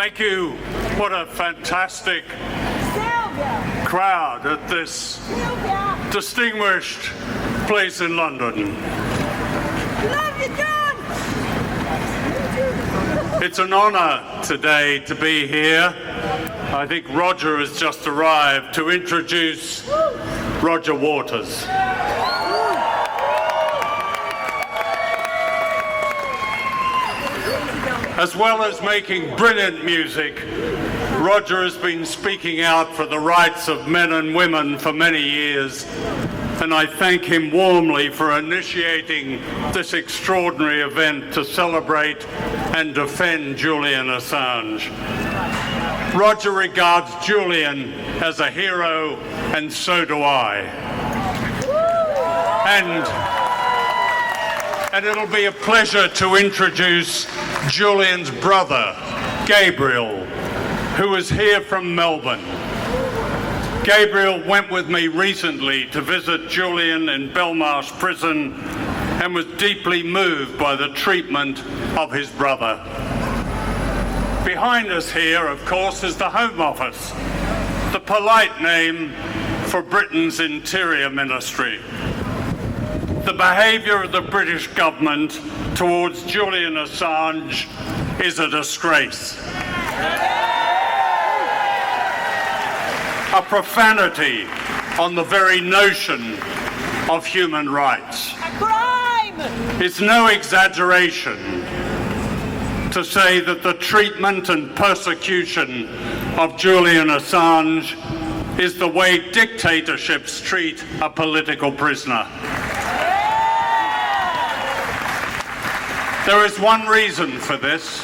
Thank you. What a fantastic crowd at this distinguished place in London. Love you, John! It's an honor today to be here. I think Roger has just arrived to introduce Roger Waters. As well as making brilliant music, Roger has been speaking out for the rights of men and women for many years, and I thank him warmly for initiating this extraordinary event to celebrate and defend Julian Assange. Roger regards Julian as a hero, and so do I. And it'll be a pleasure to introduce Julian's brother, Gabriel, who is here from Melbourne. Gabriel went with me recently to visit Julian in Belmarsh prison and was deeply moved by the treatment of his brother. Behind us here, of course, is the Home Office, the polite name for Britain's Interior Ministry. The behaviour of the British government towards Julian Assange is a disgrace. A profanity on the very notion of human rights. A crime! It's no exaggeration to say that the treatment and persecution of Julian Assange is the way dictatorships treat a political prisoner. There is one reason for this.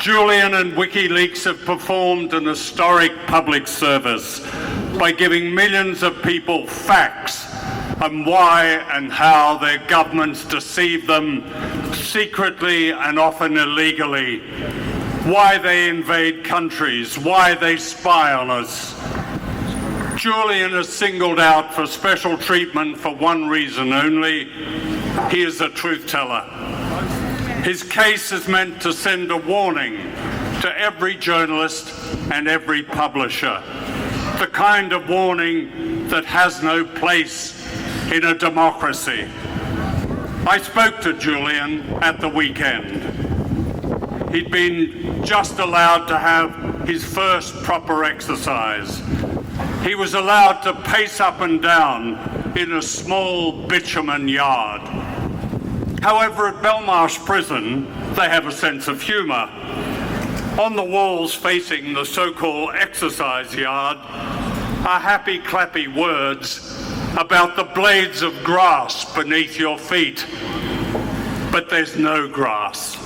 Julian and Wikileaks have performed an historic public service by giving millions of people facts on why and how their governments deceive them secretly and often illegally, why they invade countries, why they spy on us. Julian is singled out for special treatment for one reason only: he is a truth teller. His case is meant to send a warning to every journalist and every publisher, the kind of warning that has no place in a democracy. I spoke to Julian at the weekend. He'd been just allowed to have his first proper exercise. He was allowed to pace up and down in a small bitumen yard. However, at Belmarsh prison, they have a sense of humour. On the walls facing the so-called exercise yard are happy, clappy words about the blades of grass beneath your feet. But there's no grass.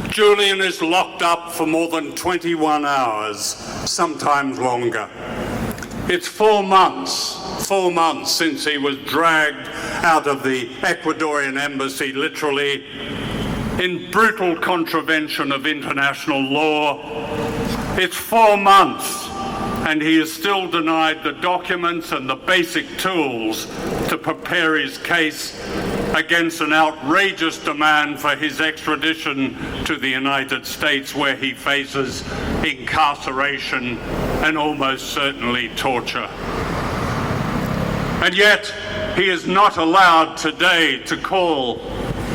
Julian is locked up for more than 21 hours, sometimes longer. It's 4 months since he was dragged out of the Ecuadorian embassy, literally, in brutal contravention of international law. It's 4 months, and he is still denied the documents and the basic tools to prepare his case against an outrageous demand for his extradition to the United States, where he faces incarceration and almost certainly torture. And yet, he is not allowed today to call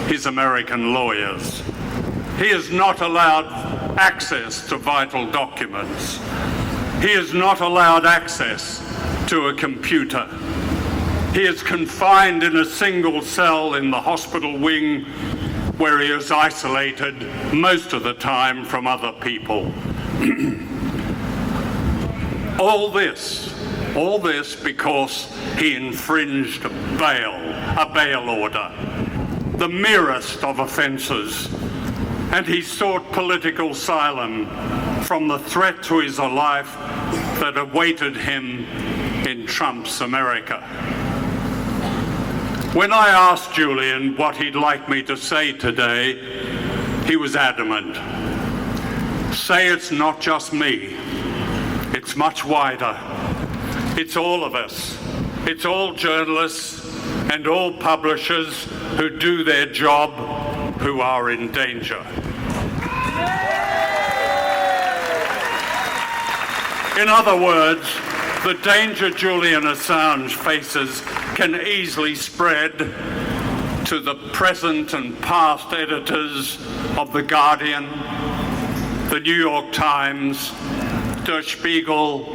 his American lawyers. He is not allowed access to vital documents. He is not allowed access to a computer. He is confined in a single cell in the hospital wing, where he is isolated most of the time from other people. All this because he infringed a bail order, the merest of offences, and he sought political asylum from the threat to his life that awaited him in Trump's America. When I asked Julian what he'd like me to say today, he was adamant. Say it's not just me. It's much wider. It's all of us. It's all journalists and all publishers who do their job who are in danger. In other words, the danger Julian Assange faces can easily spread to the present and past editors of The Guardian, The New York Times, Der Spiegel,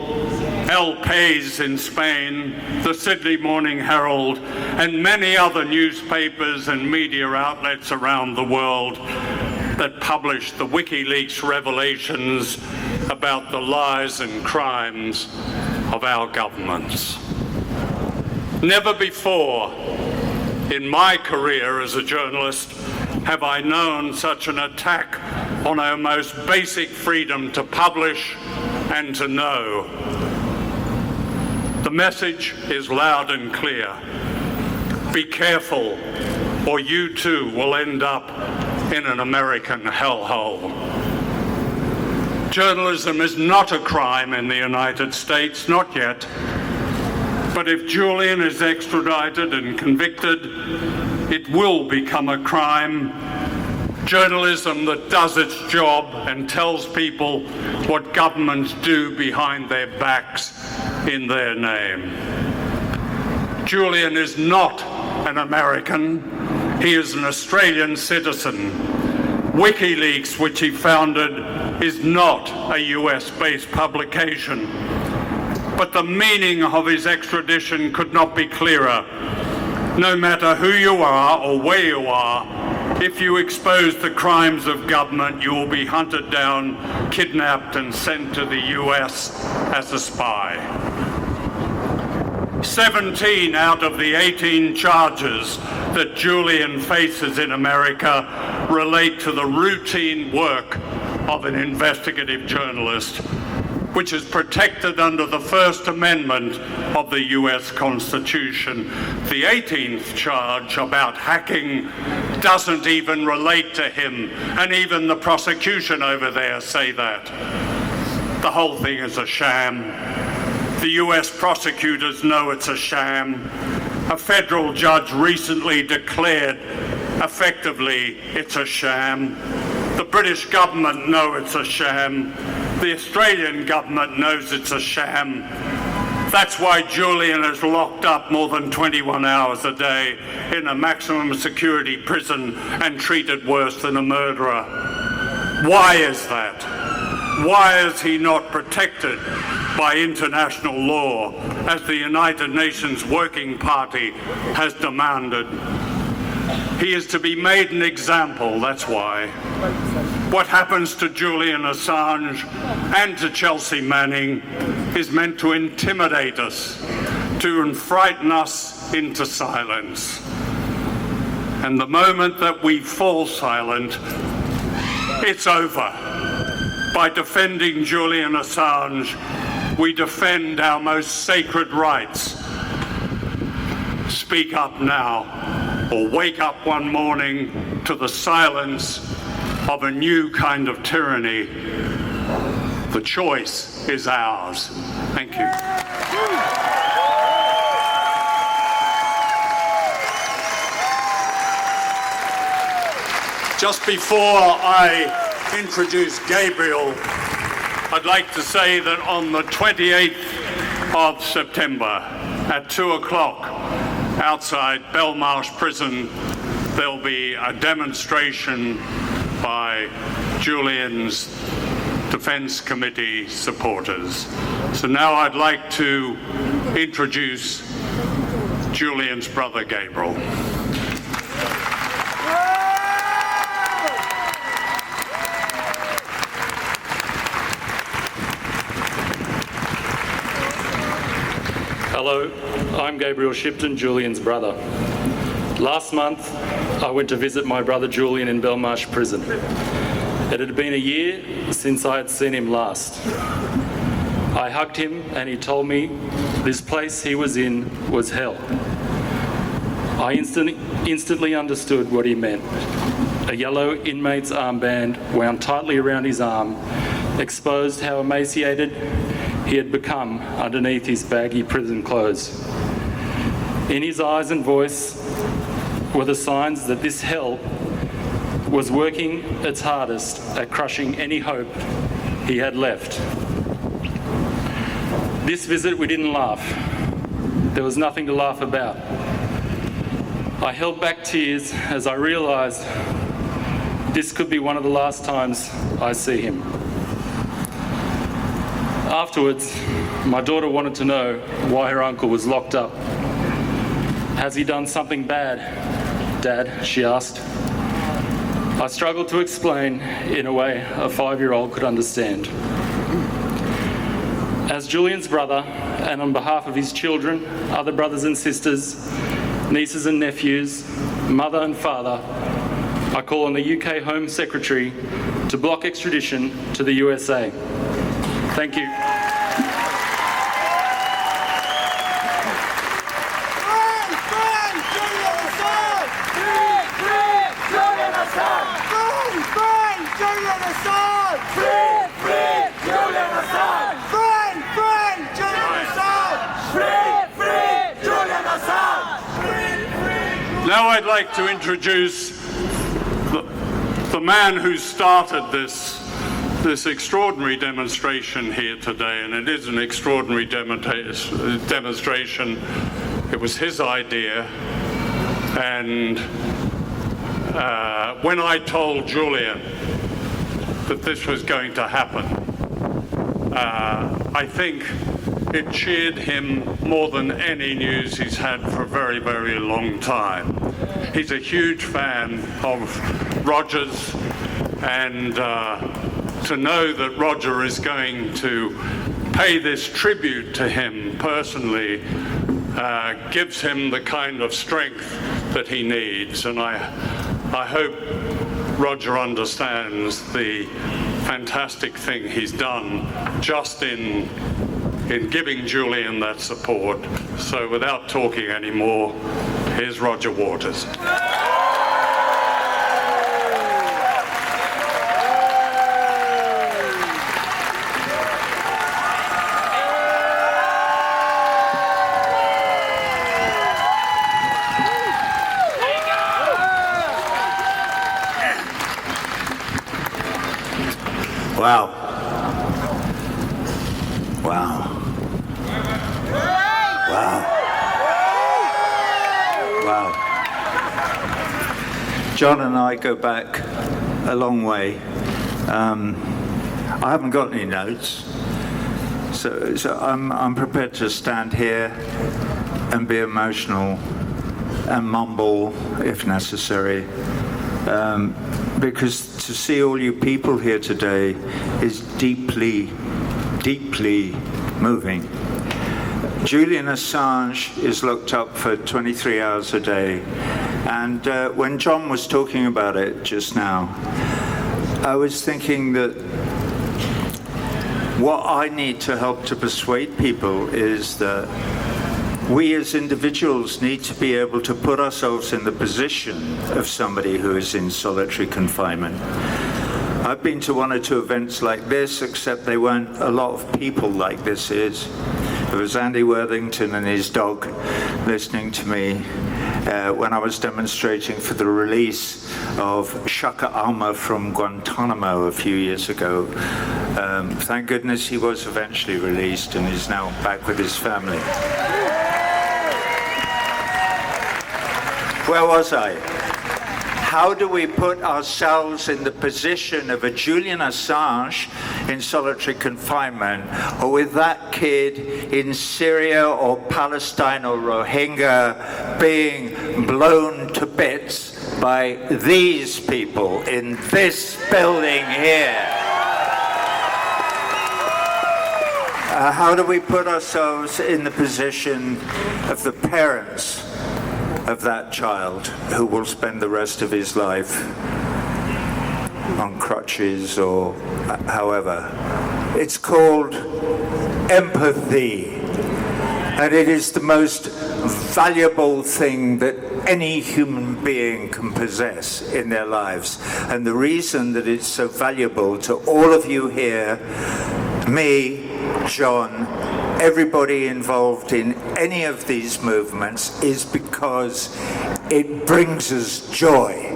El País in Spain, the Sydney Morning Herald, and many other newspapers and media outlets around the world that publish the Wikileaks revelations about the lies and crimes of our governments. Never before in my career as a journalist have I known such an attack on our most basic freedom to publish and to know. The message is loud and clear. Be careful, or you too will end up in an American hellhole. Journalism is not a crime in the United States, not yet. But if Julian is extradited and convicted, it will become a crime. Journalism that does its job and tells people what governments do behind their backs in their name. Julian is not an American. He is an Australian citizen. Wikileaks, which he founded, is not a US-based publication. But the meaning of his extradition could not be clearer. No matter who you are or where you are, if you expose the crimes of government, you will be hunted down, kidnapped, and sent to the US as a spy. 17 out of the 18 charges that Julian faces in America relate to the routine work of an investigative journalist, which is protected under the First Amendment of the US Constitution. The 18th charge about hacking doesn't even relate to him, and even the prosecution over there say that. The whole thing is a sham. The US prosecutors know it's a sham. A federal judge recently declared effectively it's a sham. The British government know it's a sham. The Australian government knows it's a sham. That's why Julian is locked up more than 21 hours a day in a maximum security prison and treated worse than a murderer. Why is that? Why is he not protected by international law, as the United Nations Working Party has demanded? He is to be made an example, that's why. What happens to Julian Assange and to Chelsea Manning is meant to intimidate us, to frighten us into silence. And the moment that we fall silent, it's over. By defending Julian Assange, we defend our most sacred rights. Speak up now, or wake up one morning to the silence of a new kind of tyranny. The choice is ours. Thank you. Just before I introduce Gabriel, I'd like to say that on the 28th of September at 2 o'clock outside Belmarsh Prison, there'll be a demonstration by Julian's Defence Committee supporters. So now I'd like to introduce Julian's brother, Gabriel. Hello, I'm Gabriel Shipton, Julian's brother. Last month, I went to visit my brother Julian in Belmarsh Prison. It had been a year since I had seen him last. I hugged him and he told me this place he was in was hell. I instantly understood what he meant. A yellow inmate's armband wound tightly around his arm exposed how emaciated he had become underneath his baggy prison clothes. In his eyes and voice were the signs that this hell was working its hardest at crushing any hope he had left. This visit we didn't laugh. There was nothing to laugh about. I held back tears as I realised this could be one of the last times I see him. Afterwards, my daughter wanted to know why her uncle was locked up. Has he done something bad, Dad? She asked. I struggled to explain in a way a 5-year-old could understand. As Julian's brother, and on behalf of his children, other brothers and sisters, nieces and nephews, mother and father, I call on the UK Home Secretary to block extradition to the USA. Thank you. Now I'd like to introduce the man who started this extraordinary demonstration here today, and it is an extraordinary demonstration. It was his idea, and when I told Julian that this was going to happen, I think it cheered him more than any news he's had for a very, very long time. He's a huge fan of Roger's, and to know that Roger is going to pay this tribute to him personally gives him the kind of strength that he needs. And I hope Roger understands the fantastic thing he's done just in giving Julian that support. So without talking anymore, here's Roger Waters. Wow. Wow. Wow. Wow. John and I go back a long way. I haven't got any notes, so I'm prepared to stand here and be emotional and mumble if necessary. Because to see all you people here today is deeply, deeply moving. Julian Assange is locked up for 23 hours a day, and when John was talking about it just now, I was thinking that what I need to help to persuade people is that we as individuals need to be able to put ourselves in the position of somebody who is in solitary confinement. I've been to one or two events like this, except they weren't a lot of people like this is. There was Andy Worthington and his dog listening to me when I was demonstrating for the release of Shaka Alma from Guantanamo a few years ago. Thank goodness he was eventually released and is now back with his family. Where was I? How do we put ourselves in the position of a Julian Assange in solitary confinement, or with that kid in Syria or Palestine or Rohingya being blown to bits by these people in this building here? How do we put ourselves in the position of the parents of that child who will spend the rest of his life on crutches or however? It's called empathy, and it is the most valuable thing that any human being can possess in their lives. And the reason that it's so valuable to all of you here, me, John, everybody involved in any of these movements, is because it brings us joy.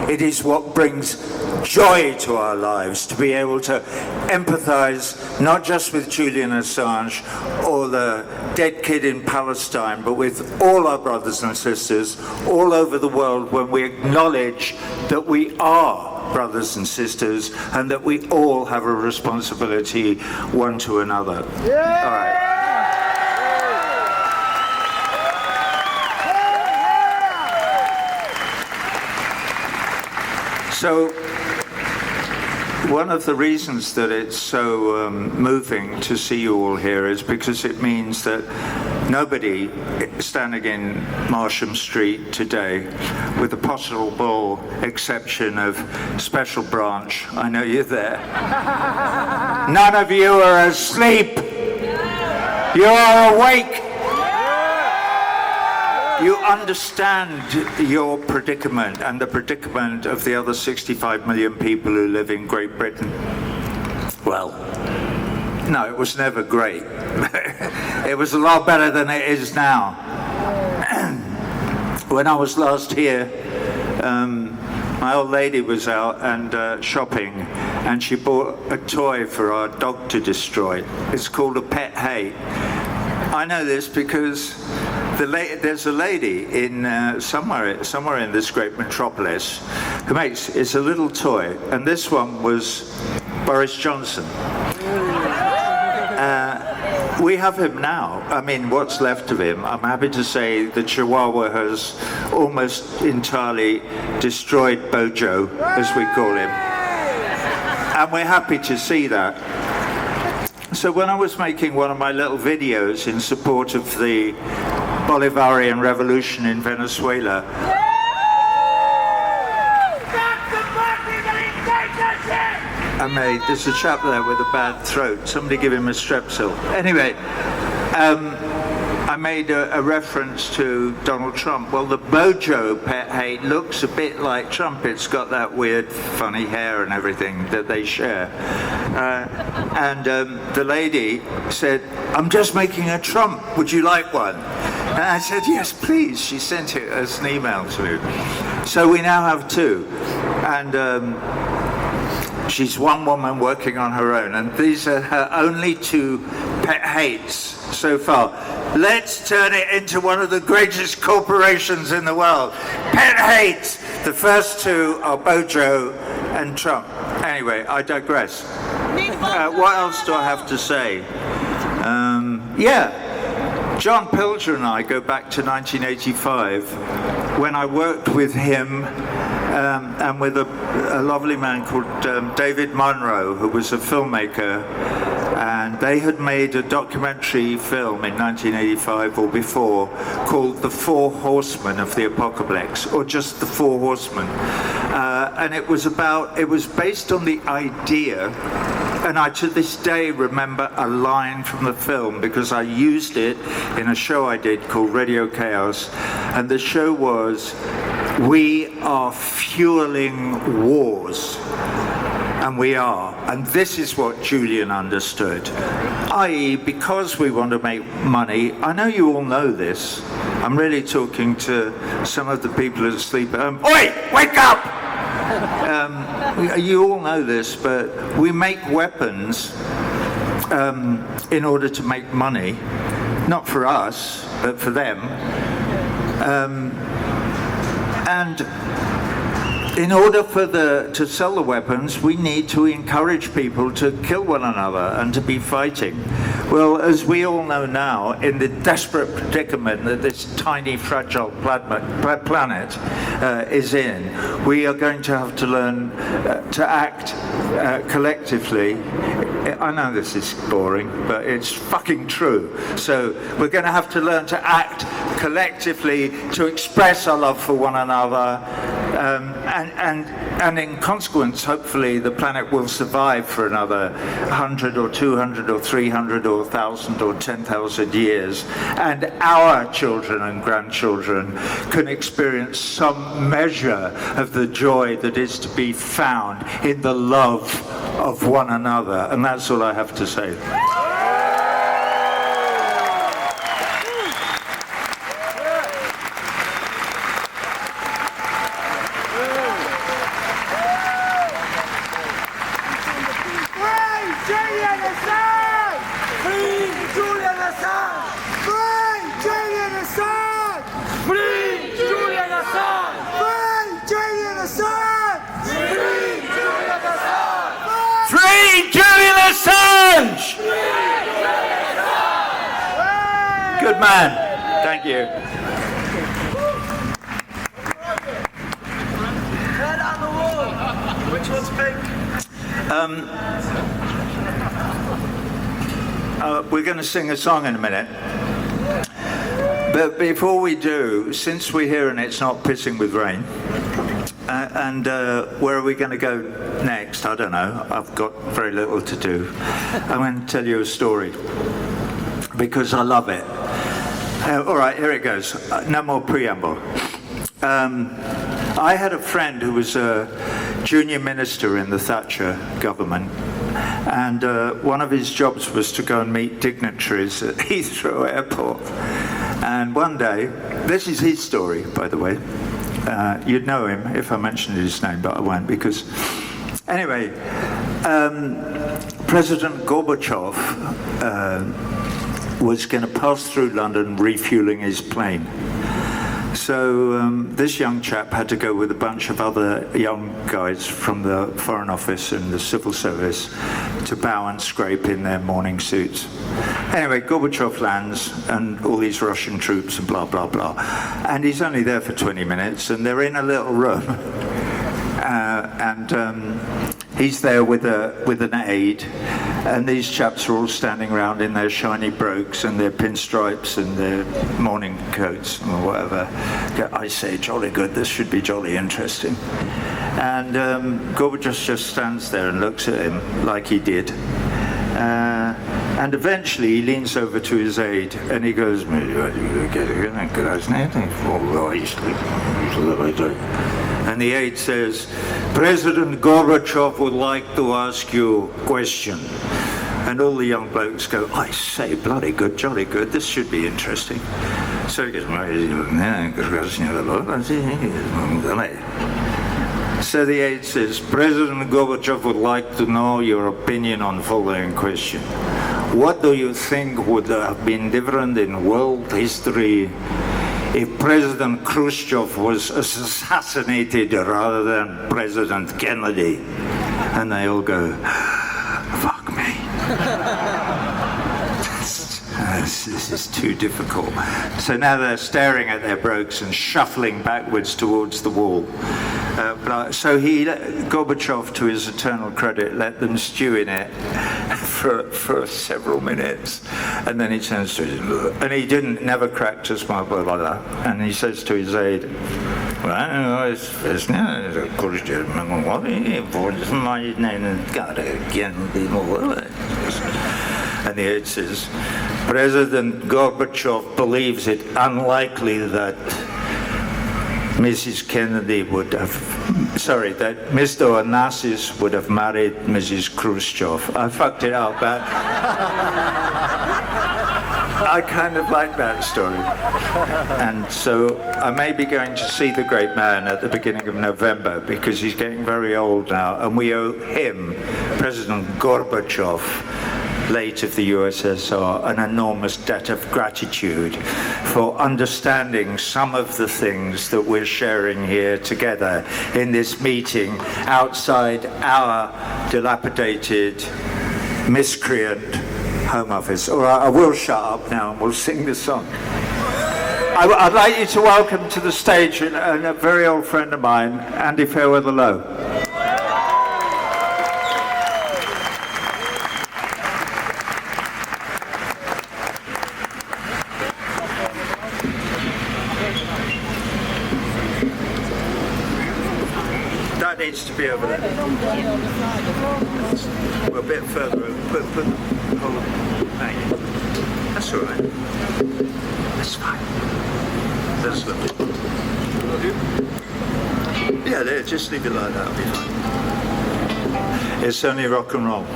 It is what brings joy to our lives to be able to empathize not just with Julian Assange or the dead kid in Palestine, but with all our brothers and sisters all over the world when we acknowledge that we are brothers and sisters and that we all have a responsibility one to another. All right. So, one of the reasons that it's so moving to see you all here is because it means that nobody standing in Marsham Street today, with the possible exception of Special Branch, I know you're there, none of you are asleep. You are awake. You understand your predicament and the predicament of the other 65 million people who live in Great Britain. Well, no, it was never great. It was a lot better than it is now. When I was last here, my old lady was out and shopping, and she bought a toy for our dog to destroy. It's called a pet hate. I know this because there's a lady in somewhere in this great metropolis who makes, it's a little toy, and this one was Boris Johnson. We have him now. I mean, what's left of him. I'm happy to say the Chihuahua has almost entirely destroyed Bojo, as we call him. And we're happy to see that. So when I was making one of my little videos in support of the Bolivarian revolution in Venezuela, there's a chap there with a bad throat. Somebody give him a Strepsil. Anyway, I made a reference to Donald Trump. Well, the Bojo pet hate looks a bit like Trump. It's got that weird, funny hair and everything that they share. The lady said, "I'm just making a Trump. Would you like one?" And I said, "Yes, please." She sent it as an email to me. So we now have two. And she's one woman working on her own, and these are her only two pet hates so far. Let's turn it into one of the greatest corporations in the world. Pet hates! The first two are Bojo and Trump. Anyway, I digress. What else do I have to say? John Pilger and I go back to 1985 when I worked with him and with a lovely man called David Munro, who was a filmmaker, and they had made a documentary film in 1985 or before called The Four Horsemen of the Apocalypse, or just The Four Horsemen. And it was based on the idea, and I to this day remember a line from the film because I used it in a show I did called Radio Chaos, and the show was, "We are fueling wars." And we are. And this is what Julian understood. I.e., because we want to make money, I know you all know this. I'm really talking to some of the people asleep at home. Oi, wake up! You all know this, but we make weapons in order to make money. Not for us, but for them. And in order to sell the weapons, we need to encourage people to kill one another and to be fighting. Well, as we all know now, in the desperate predicament that this tiny, fragile planet is in, we are going to have to learn to act collectively. I know this is boring, but it's fucking true. So we're going to have to learn to act collectively to express our love for one another. And in consequence, hopefully, the planet will survive for another 100 or 200 or 300 or 1,000 or 10,000 years. And our children and grandchildren can experience some measure of the joy that is to be found in the love of one another. And that's all I have to say. Assange! Free Julian Assange! Free Julian Assange! Free Julian Assange! Free Julian Assange! Free Julian Assange! Free Julian Assange! Good man. Thank you. Head on the wall! Which one's pink? We're going to sing a song in a minute. But before we do, since we're here and it's not pissing with rain, where are we going to go next? I don't know. I've got very little to do. I'm going to tell you a story because I love it. All right, here it goes. No more preamble. I had a friend who was a junior minister in the Thatcher government, and one of his jobs was to go and meet dignitaries at Heathrow Airport. And one day, this is his story, by the way. You'd know him if I mentioned his name, but I won't because... Anyway, President Gorbachev was going to pass through London refueling his plane. So this young chap had to go with a bunch of other young guys from the Foreign Office and the Civil Service to bow and scrape in their morning suits. Anyway, Gorbachev lands and all these Russian troops and blah, blah, blah. And he's only there for 20 minutes and they're in a little room. He's there with an aide, and these chaps are all standing around in their shiny brogues and their pinstripes and their morning coats or whatever. I say, jolly good, this should be jolly interesting. And Gorbachev just stands there and looks at him like he did. And eventually he leans over to his aide and he goes, and the aide says, President Gorbachev would like to ask you a question. And all the young blokes go, I say, bloody good, jolly good, this should be interesting. So he goes, so the aide says, President Gorbachev would like to know your opinion on the following question. What do you think would have been different in world history if President Khrushchev was assassinated rather than President Kennedy? And they all go, fuck me. This is too difficult. So now they're staring at their brogues and shuffling backwards towards the wall. So Gorbachev, to his eternal credit, let them stew in it for several minutes, and then he turns to his, and he never cracked a smile, blah, blah, blah. And he says to his aide, and the aide says, President Gorbachev believes it unlikely that Mrs. Kennedy that Mr. Onassis would have married Mrs. Khrushchev. I fucked it up, but I kind of like that story. And so I may be going to see the great man at the beginning of November because he's getting very old now, and we owe him, President Gorbachev, late of the USSR, an enormous debt of gratitude for understanding some of the things that we're sharing here together in this meeting outside our dilapidated, miscreant Home Office. All right, I will shut up now and we'll sing the song. I'd like you to welcome to the stage a very old friend of mine, Andy Fairweather-Lowe. Needs to be over there. We're a bit further over. Put the whole thing. That's all right. That's fine. That's lovely. Yeah, there, just leave it like that. It'll be fine. It's only rock and roll.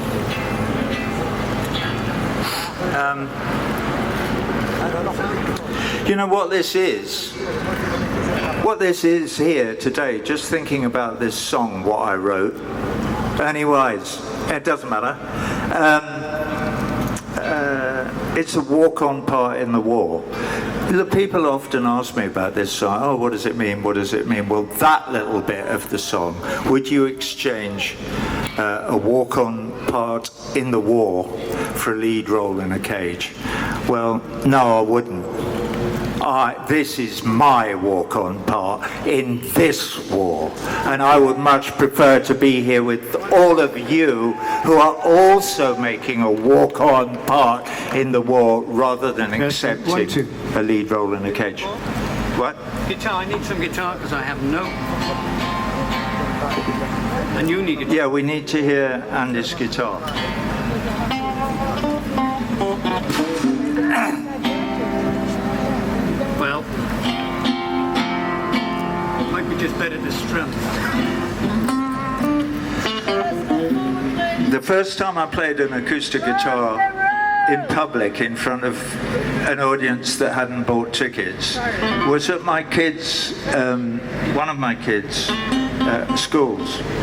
You know what this is? What this is here today, just thinking about this song, what I wrote, Ernie Wise, it doesn't matter. It's a walk-on part in the war. Look, people often ask me about this song. Oh, what does it mean? What does it mean? Well, that little bit of the song, would you exchange a walk-on part in the war for a lead role in a cage? Well, no, I wouldn't. This is my walk-on part in this war, and I would much prefer to be here with all of you who are also making a walk-on part in the war rather than accepting a lead role in a cage. What? Guitar, I need some guitar because I have no. And you need it. Yeah, we need to hear Andy's guitar. Well, might be just better to strum. The first time I played an acoustic guitar in public in front of an audience that hadn't bought tickets was at my kids', one of my kids' schools.